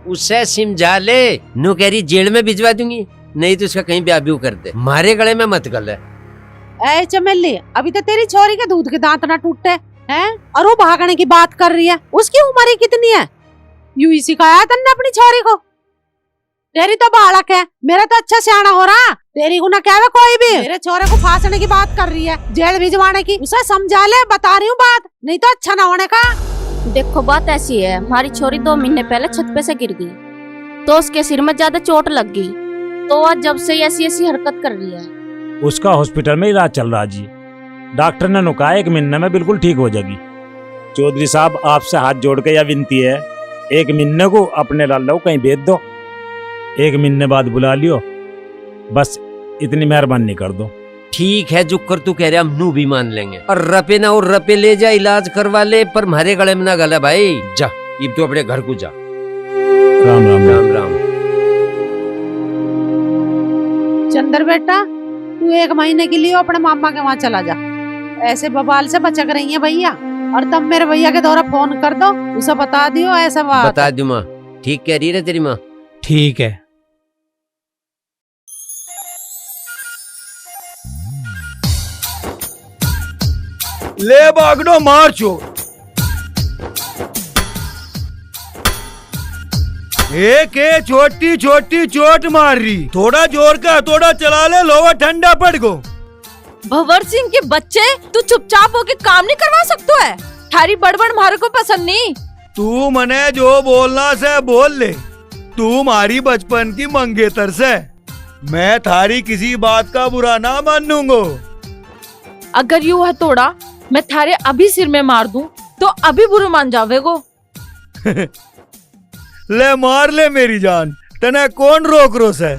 उसे समझा ले, नू कह रही जेल में भिजवा दूंगी, नहीं तो उसका कहीं ब्याह ब्यू कर दे। मारे गले में मत गल। ऐ चमेली, अभी तो तेरी छोरी के दूध के दांत ना टूटे हैं, और वो भागने की बात कर रही है। उसकी उम्र ही कितनी है? यूं ही सिखाया तन्ने अपनी छोरी को? तेरी तो बालक है, मेरा तो अच्छा सियाना हो रहा। तेरी को ना कहवे कोई भी। मेरे छोरे को फांसने की बात कर रही है, जेल भिजवाने की। उसे समझा ले, बता रही हूँ बात, नहीं तो अच्छा ना होने का। देखो बात ऐसी है, हमारी छोरी 2 महीने पहले छत पे से गिर गई, तो उसके सिर में ज्यादा चोट लग गई, तो आज जब से ऐसी ऐसी हरकत कर रही है। उसका हॉस्पिटल में इलाज चल रहा जी। डॉक्टर ने नुका 1 महीने में बिल्कुल ठीक हो जाएगी। चौधरी साहब आपसे हाथ जोड़ के यह विनती है, 1 महीने को अपने लाला को कहीं भेज दो, 1 महीने बाद बुला लियो, बस इतनी मेहरबानी कर दो। ठीक है, जो कर तू कह रहे हम नू भी मान लेंगे। और रपे ना और रपे ले जा, इलाज करवा ले, पर मारे गले में ना गला भाई। जा अब तू अपने घर को जा। राम राम राम राम। चंदर बेटा, तू 1 महीने के लिए अपने मामा के वहाँ चला जा। ऐसे बवाल से बचक रही है भैया, और तब मेरे भैया के द्वारा फोन कर दो, उसे बता दियो ऐसा बात। बता दूं माँ, ठीक कह रही है तेरी माँ। ठीक है। ले बागड़ो मार चो। एक छोटी छोटी चोट मार रही, थोड़ा जोर का थोड़ा चला ले, लोहा ठंडा पड़ गो। भंवर सिंह के बच्चे, तू चुपचाप होके काम नहीं करवा सकतो है? थारी बड़बड़ मारे को पसंद नहीं। तू मने जो बोलना से बोल ले, तू मारी बचपन की मंगेतर से, मैं थारी किसी बात का बुरा ना मानूंगो। अगर यू है तोड़ा, मैं थारे अभी सिर में मार दूं तो अभी बुरा मान जावेगो। ले मार ले मेरी जान, तने कौन रोक रोस है?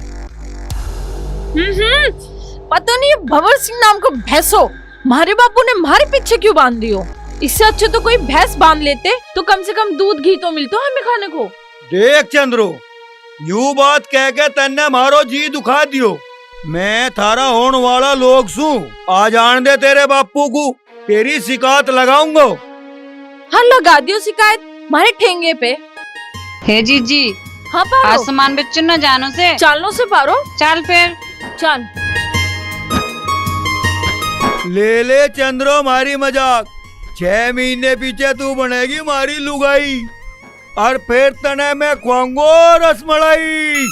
पता नहीं भंवर सिंह नाम को भैंसो मारे बापू ने मारे पीछे क्यों बांध दियो? इससे अच्छे तो कोई भैंस बांध लेते, तो कम से कम दूध घी तो मिलता हमें खाने को। देख चंद्रो, यू बात कह के तन्ने मारो जी दुखा दियो। मैं थारा होने वाला लोग सू, आ जान दे तेरे बापू को, तेरी शिकायत लगाऊंगा। हाँ लगा दियो शिकायत मारे ठेंगे पे। हे जीजी, हाँ पारो, आसमान बेचन न जानो से चालनो से पारो। चल फिर चल। ले चंद्रो मारी मजाक, 6 महीने पीछे तू बनेगी मारी लुगाई, और फिर तने मैं खुआऊंगो रसमलाई।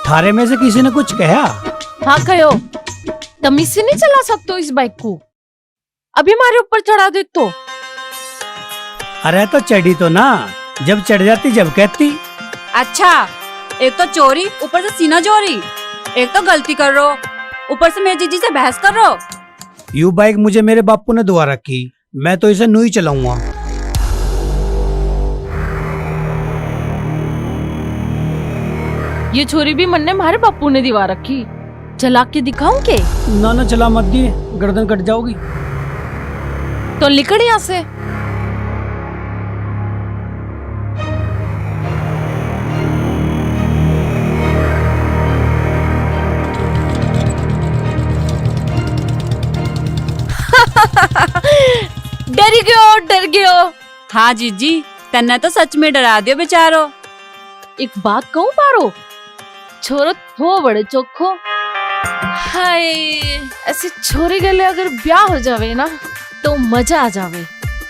थारे में से किसी ने कुछ कहा? हाँ कहो। तमीज से नहीं चला सकते हो इस बाइक को? अभी हमारे ऊपर चढ़ा दे तो। अरे तो चढ़ी तो ना, जब चढ़ जाती जब कहती। अच्छा, एक तो चोरी, ऊपर से सीना चोरी, एक तो गलती कर रहे हो, ऊपर से मेरी जीजी से बहस कर रहे हो। यू बाइक मुझे मेरे बापू ने दुआ रखी, मैं तो इसे नू ही चलाऊंगा। ये छोरी भी मन ने हमारे बापू ने दिवा रखी, चला के दिखाऊं के? ना ना चला मत दिए, गर्दन कट जाओगी। तो निकल यहाँ से। डर गयो। हाँ जीजी, तन्ने तो सच में डरा दियो बेचारो। एक बात कहूं पारो, छोरो थो बड़े चोखो। हाय, ऐसे छोरे गले अगर ब्याह हो जावे ना तो मजा आ जावे।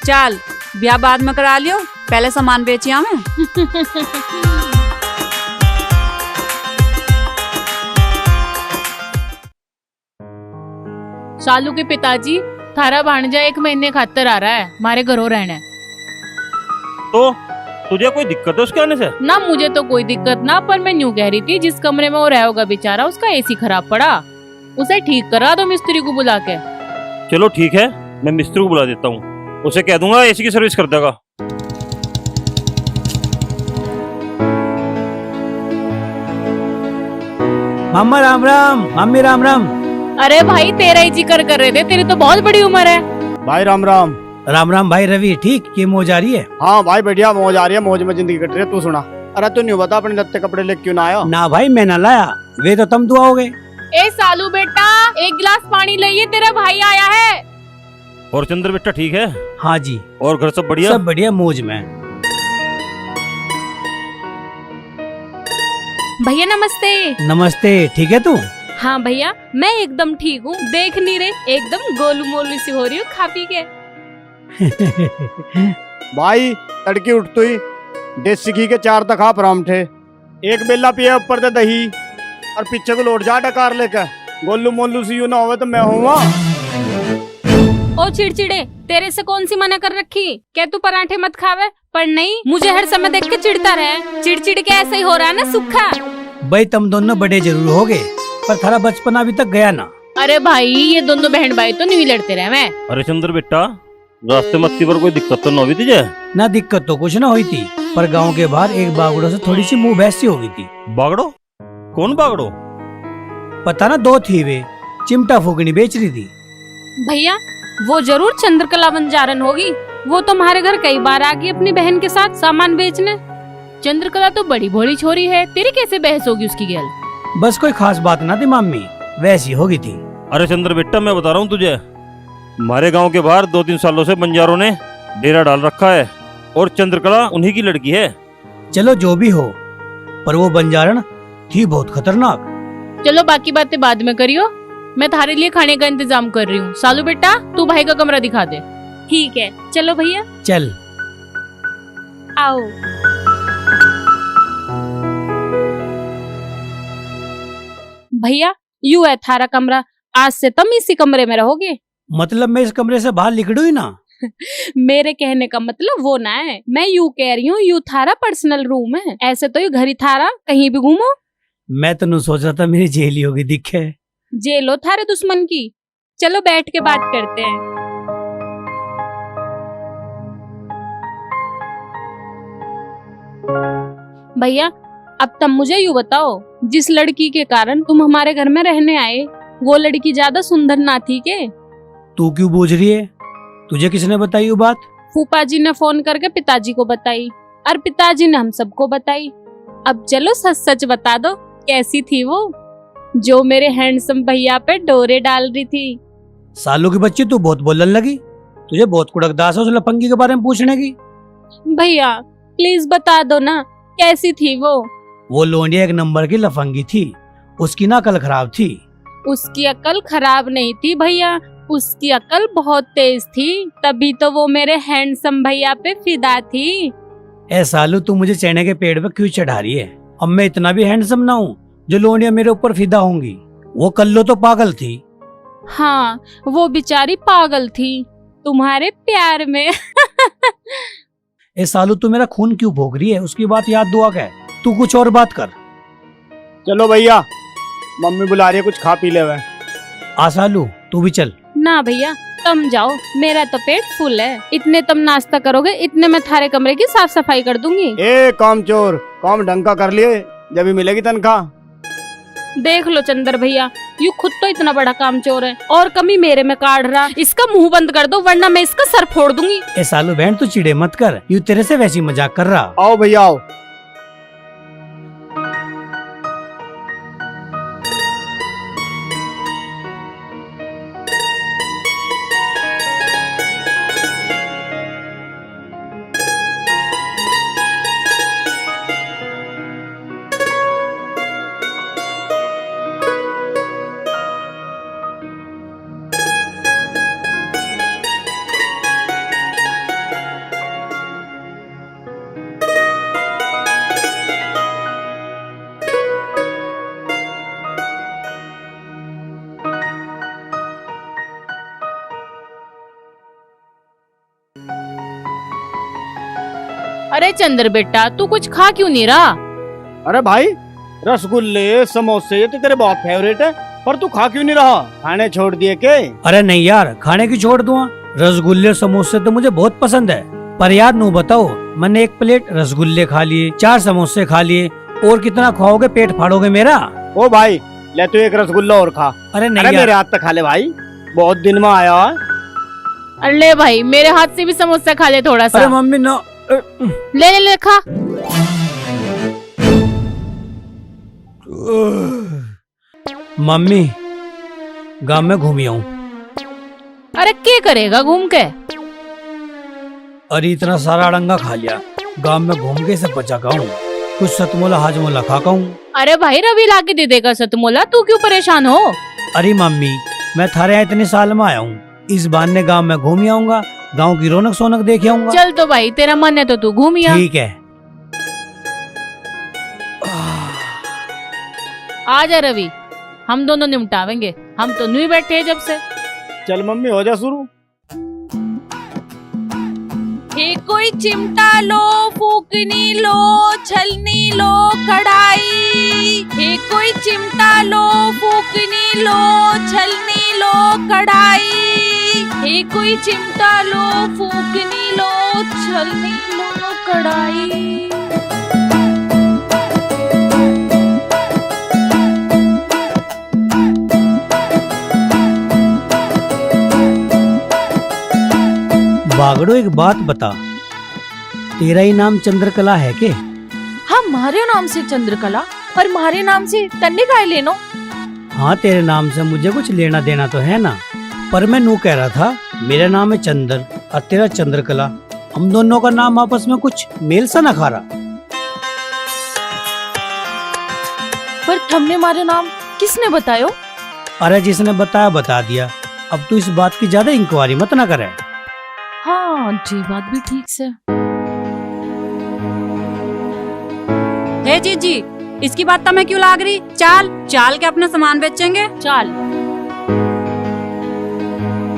चल ब्याह बाद में करा लियो, पहले सामान बेचिया में। शालू के पिताजी, थारा भांजा 1 महीने खातर आ रहा है, मारे घरों रहना है। तो तुझे कोई दिक्कत है उसके आने से? ना मुझे तो कोई दिक्कत ना, पर मैं यूं कह रही थी जिस कमरे में वो रह होगा बेचारा, उसका एसी खराब पड़ा, उसे ठीक करा दो मिस्त्री को बुला के। चलो ठीक है, मैं मिस्त्री को बुला देता हूँ, उसे कह दूंगा एसी की सर्विस कर देगा। मामा राम राम, मम्मी राम राम। अरे भाई तेरा ही जिक्र कर रहे थे, तेरी तो बहुत बड़ी उम्र है। भाई राम राम। राम राम भाई रवि, ठीक ये मौज आ रही है? हाँ भाई बढ़िया मौज आ रही है, मौज में जिंदगी कट रही है। तू सुना, अरे तू नहीं बता अपने लत्ते कपड़े लेके क्यों ना आया? ना भाई मैं ना लाया, वे तो तुम दुआओगे। ए सालू बेटा, 1 गिलास पानी लाइए, तेरा भाई आया है। और चंद्र बेटा ठीक है? हाँ जी। और घर सब बढ़िया? सब बढ़िया, मौज में। भैया नमस्ते। नमस्ते, ठीक है तू? हाँ भैया मैं एकदम ठीक हूँ, देख नहीं रहे, एकदम गोलू मोलू सी हो रही हूँ खा पी के। भाई तड़की उठ तो ही देसी घी के 4 तखा परांठे, 1 बेला पिए ऊपर से दही, और पीछे को लौट जा डकार लेकर। गोलू मोलू सी यू ना होवे तो मैं हूँ। ओ चिड़चिड़े, तेरे से कौन सी मना कर रखी, क्या तू पराठे मत खावे? पर नहीं, मुझे हर समय देख के चिढ़ता रहे। चिड़चिड़ के ऐसे ही हो रहा है ना सूखा। भाई तुम दोनों बड़े जरूर होगे, पर थारा बचपन अभी तक गया ना। अरे भाई ये दोनों बहन भाई तो नहीं लड़ते रहे मैं। अरे चंद्र बेटा, रास्ते मत्ती पर कोई दिक्कत तो न हुई तुझे? ना दिक्कत तो कुछ ना हुई थी, पर गांव के बाहर एक बागड़ो से थोड़ी सी मुंह बहस सी हो गई थी। बागड़ो? कौन बागड़ो? पता ना, 2 थी, वे चिमटा फूकनी बेच रही थी। भैया वो जरूर चंद्रकला बंजारन होगी, वो तुम्हारे घर कई बार आ गई अपनी बहन के साथ सामान बेचने। चंद्रकला तो बड़ी भोली छोरी है, तेरी कैसे बहस होगी उसकी गैल? बस कोई खास बात ना थी मम्मी, वैसी होगी थी। अरे चंद्र बेटा मैं बता रहा हूँ तुझे, हमारे गांव के बाहर 2-3 सालों से बंजारों ने डेरा डाल रखा है, और चंद्रकला उन्हीं की लड़की है। चलो जो भी हो, पर वो बंजारण थी बहुत खतरनाक। चलो बाकी बातें बाद में करियो, मैं थारे लिए खाने का इंतजाम कर रही हूँ। सालू बेटा तू भाई का कमरा दिखा दे। ठीक है चलो भैया। चल आओ। भैया यू है थारा कमरा, आज से तुम इसी कमरे में रहोगे। मतलब मैं इस कमरे से बाहर निकलूं ही ना? मेरे कहने का मतलब वो ना है, मैं यू कह रही हूँ यू थारा पर्सनल रूम है, ऐसे तो यू घर ही थारा, कहीं भी घूमो। मैं तो नहीं सोच रहा था मेरी जेल ही होगी, दिखे जेल हो थारे दुश्मन की। चलो बैठ के बात करते हैं। भैया अब तुम मुझे यूँ बताओ, जिस लड़की के कारण तुम हमारे घर में रहने आए, वो लड़की ज्यादा सुंदर ना थी के? तू क्यों बूझ रही है? तुझे किसने बताई वो बात? फूफा जी ने फोन करके पिताजी को बताई, और पिताजी ने हम सबको बताई। अब चलो सच सच बता दो, कैसी थी वो जो मेरे हैंडसम भैया पे डोरे डाल रही थी? सालों की बच्ची तू बहुत बोलने लगी, तुझे बहुत कुड़कदास है उस लफंगी के बारे में पूछने की। भैया प्लीज बता दो ना, कैसी थी वो लोंडिया 1 नंबर की लफंगी थी, उसकी ना अकल खराब थी। उसकी अकल खराब नहीं थी भैया, उसकी अकल बहुत तेज थी, तभी तो वो मेरे हैंडसम भैया पे फिदा थी। ए सालू तू मुझे चने के पेड़ पे क्यों चढ़ा रही है? अब मैं इतना भी हैंडसम ना हूँ जो लोंडिया मेरे ऊपर फिदा होंगी। वो कल्लो तो पागल थी, हाँ, वो बेचारी पागल थी तुम्हारे प्यार में। ए सालू, तू मेरा खून क्यों भोग रही है? उसकी बात याद दुआ का है, तू कुछ और बात कर। चलो भैया, मम्मी बुला रही है, कुछ खा पी ले वे। आ सालू, तू भी चल। ना भैया, तुम जाओ, मेरा तो पेट फुल है। इतने तुम नाश्ता करोगे, इतने मैं थारे कमरे की साफ सफाई कर दूंगी। ए काम चोर, काम ढंग का कर लिए, जब भी मिलेगी तनख्वाह। देख लो चंदर भैया, यू खुद तो इतना बड़ा काम चोर है और कमी मेरे में काढ़ रहा। इसका मुंह बंद कर दो वरना मैं इसका सर फोड़ दूंगी। ए सालू बहन, तू चिड़े मत कर, यू तेरे से वैसी मजाक कर रहा। आओ भैया आओ। अरे चंद्र बेटा, तू कुछ खा क्यों नहीं रहा? अरे भाई, रसगुल्ले समोसे ये तो तेरे बहुत फेवरेट है, पर तू खा क्यों नहीं रहा? खाने छोड़ दिए के? अरे नहीं यार, खाने की छोड़ दूंगा। रसगुल्ले समोसे तो मुझे बहुत पसंद है, पर यार नू बताओ, मैंने 1 प्लेट रसगुल्ले खा लिए, 4 समोसे खा लिए, और कितना खाओगे? पेट फाड़ोगे मेरा। ओ भाई, ले तू 1 रसगुल्ला और खा। अरे नहीं अरे यार। मेरे हाथ तक खा ले भाई, बहुत दिन में आया है। अरे भाई, मेरे हाथ से भी समोसा खा ले थोड़ा सा। अरे मम्मी ना। ले ले ले खा। मम्मी, गांव में घूमी आऊं। अरे क्या करेगा घूम के? अरे इतना सारा अड़ंगा खा लिया, गांव में घूम के सब बचा खाऊं, कुछ सतमोला हाजमोला खा खाऊं। अरे भाई, रवि ला के दे देगा सतमोला, तू क्यों परेशान हो? अरे मम्मी, मैं थारे यहाँ इतने साल में आया हूँ, इस बहाने गांव में घूम आऊंगा, गांव की रौनक सोनक देख आऊंगा। चल तो भाई, तेरा मन है तो तू घूम आ। ठीक है। आजा रवि, हम दोनों निपटावेंगे, हम तो नहीं बैठे हैं जब से। चल मम्मी, हो जा शुरू। हे कोई चिमटा लो, फूकनी लो, छलनी लो, कढ़ाई। हे कोई चिमटा लो, फूकनी लो, छलनी लो, कढ़ाई। हे कोई चिमटा लो, फूकनी लो, छलनी लो, कढ़ाई। बागड़ो, एक बात बता, तेरा ही नाम चंद्रकला है के? हाँ, मारे नाम से चंद्रकला, पर मारे नाम से तन्ने काय लेनो? हाँ, तेरे नाम से मुझे कुछ लेना देना तो है ना, पर मैं नू कह रहा था, मेरा नाम है चंद्र और तेरा चंद्रकला, हम दोनों का नाम आपस में कुछ मेल सा ना खा रहा। पर तुमने मारे नाम किसने बतायो? अरे जिसने बताया बता दिया, अब तू इस बात की ज्यादा इंक्वायरी मत ना करे। हाँ, जी बात भी ठीक से। हे जीजी, इसकी बात तो मैं क्यों लाग रही? चाल चाल के अपना सामान बेचेंगे। चाल।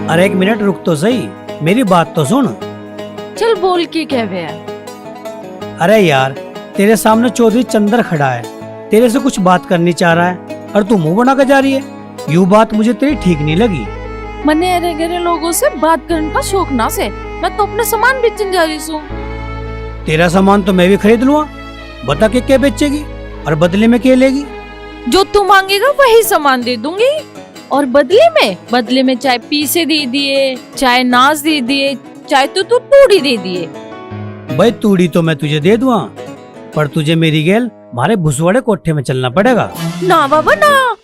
अरे 1 मिनट रुक तो सही, मेरी बात तो सुन। चल बोल के कह है। अरे यार, तेरे सामने चौधरी चंद्र खड़ा है, तेरे से कुछ बात करनी चाह रहा है और तू मुंह बना कर जा रही है, यूँ बात मुझे तेरी ठीक नहीं लगी। मने अरे गरे लोगों से बात करने का शौक ना से, मैं तो अपने सामान बेचने जा रही हूँ। तेरा सामान तो मैं भी खरीद लूँगा, बता के क्या बेचेगी और बदले में क्या लेगी? जो तू मांगेगा वही सामान दे दूंगी, और बदले में चाहे पीसे दे दिए, चाहे नाज दे दिए, चाहे तो तू तूड़ी दे दिए। भाई तूड़ी तो मैं तुझे दे दूंगा, पर तुझे मेरी गेल मारे भुसवाड़े कोठे में चलना पड़ेगा। ना बाबा ना,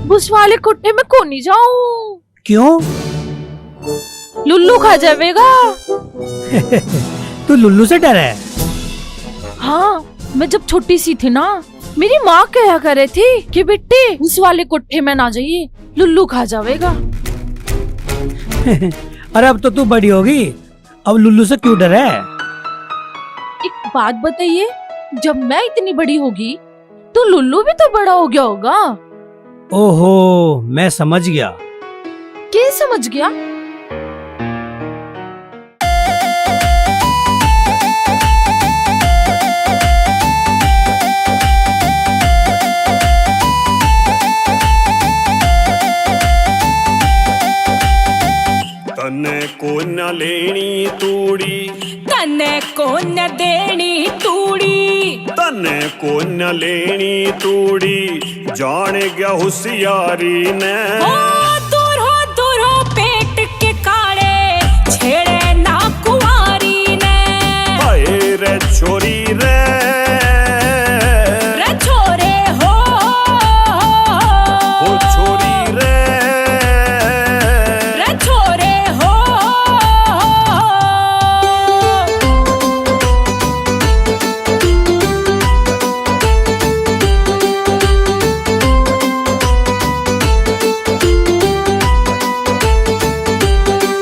भुसवाड़े कोठे में कौन नहीं जाऊं। क्यों? लुल्लू खा जाएगा। तू लुल्लू से डर है? हाँ, मैं जब छोटी सी थी ना, मेरी माँ कहा करे थी कि बेटे उस वाले कोठे में ना जाइए, लुल्लू खा जाएगा। अरे अब तो तू बड़ी होगी, अब लुल्लू से क्यों डर है? एक बात बताइए, जब मैं इतनी बड़ी होगी तो लुल्लू भी तो बड़ा हो गया होगा। ओहो, मैं समझ गया, क्या समझ गया? तने को न लेनी तूड़ी, तने को न देनी तूड़ी, तने को न लेनी तूड़ी, जान गया होशियारी ने। दूर हो पेट के काड़े, छेड़े ना कुंवारी ने। हाय रे छोरी रे, रे छोरे हो छोरी रे, रे छोरे हो।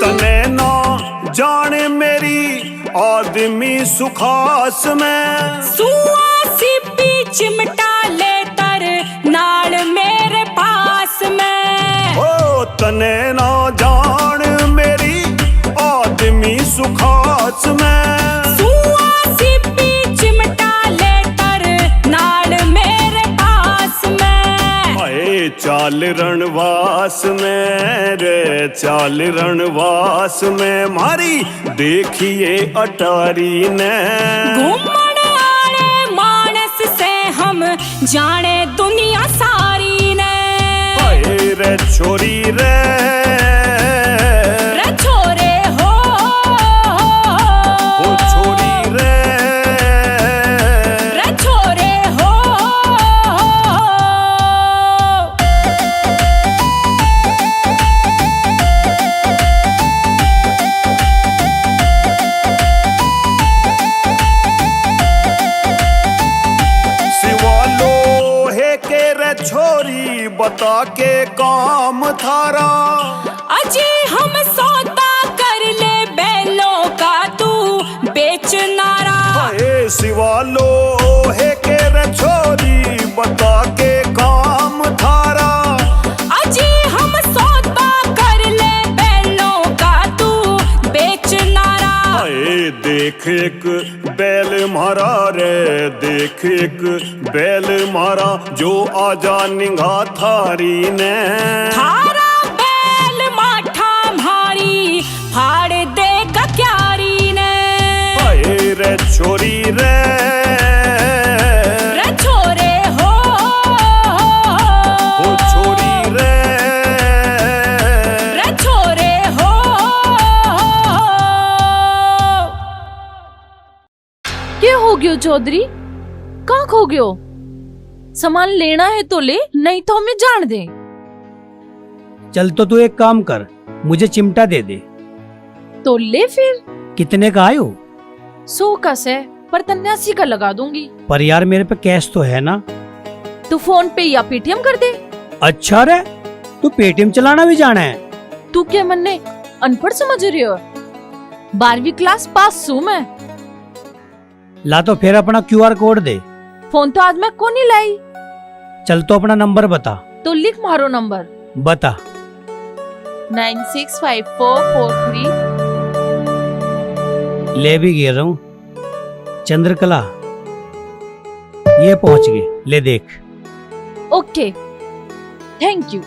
तने ना जाने मेरी आदमी सुखास में। सुआसी पी चिमटा ले तर नाल मेरे पास में। ओ तने ना जान मेरी आदमी सुखास में। सुआसी पी चिमटा ले तर नाल मेरे पास में। हाय चाल रणवास में रे, चाल रणवास में मारी देखिए अटारी ने। घूमण आले मानस से हम जाने दुनिया सारी ने। हाय रे छोरी रे, रे छोरे हो छोरी रे, रे छोरे हो। सिवा लोहे के रे छोरी बता के काम थारा। अजी हम सौदा कर ले बैलों का तू बेच नारा। हाय सिवा लोहे के रे छोरी बता के काम थारा। अजी हम सौदा कर ले बैलों का तू बेच नारा। हाय देख एक बैल मारा रे, देख एक बैल मारा जो आजा निगाह थारी ने। थारा बैल माठा मारी फाड़ देगा क्यारी ने। हाय रे छोरी रे, रे छोरे हो छोरी रे, रे छोरे हो। क्या हो गयो चौधरी? कहाँ खो गयो? सामान लेना है तो ले, नहीं तो हमें जान दे। चल तो तू एक काम कर, मुझे चिमटा दे दे। तो ले फिर। कितने का आयो? 100 का से, पर 83 का लगा दूंगी। पर यार मेरे पे कैश तो है ना। तू फोन पे या पेटीएम कर दे। अच्छा रे, तू पेटीएम चलाना भी जाना है? तू क्या मन्ने अनपढ़ समझ रही हो? 12वीं क्लास पास हूँ मैं। ला तो फिर अपना QR कोड दे। फोन तो आज मैं को नहीं लाई। चल तो अपना नंबर बता। तो लिख मारो नंबर। बता। 965443। ले भी गिर रहा हूँ। चंद्रकला, ये पहुंच गए, ले देख। Okay, thank you.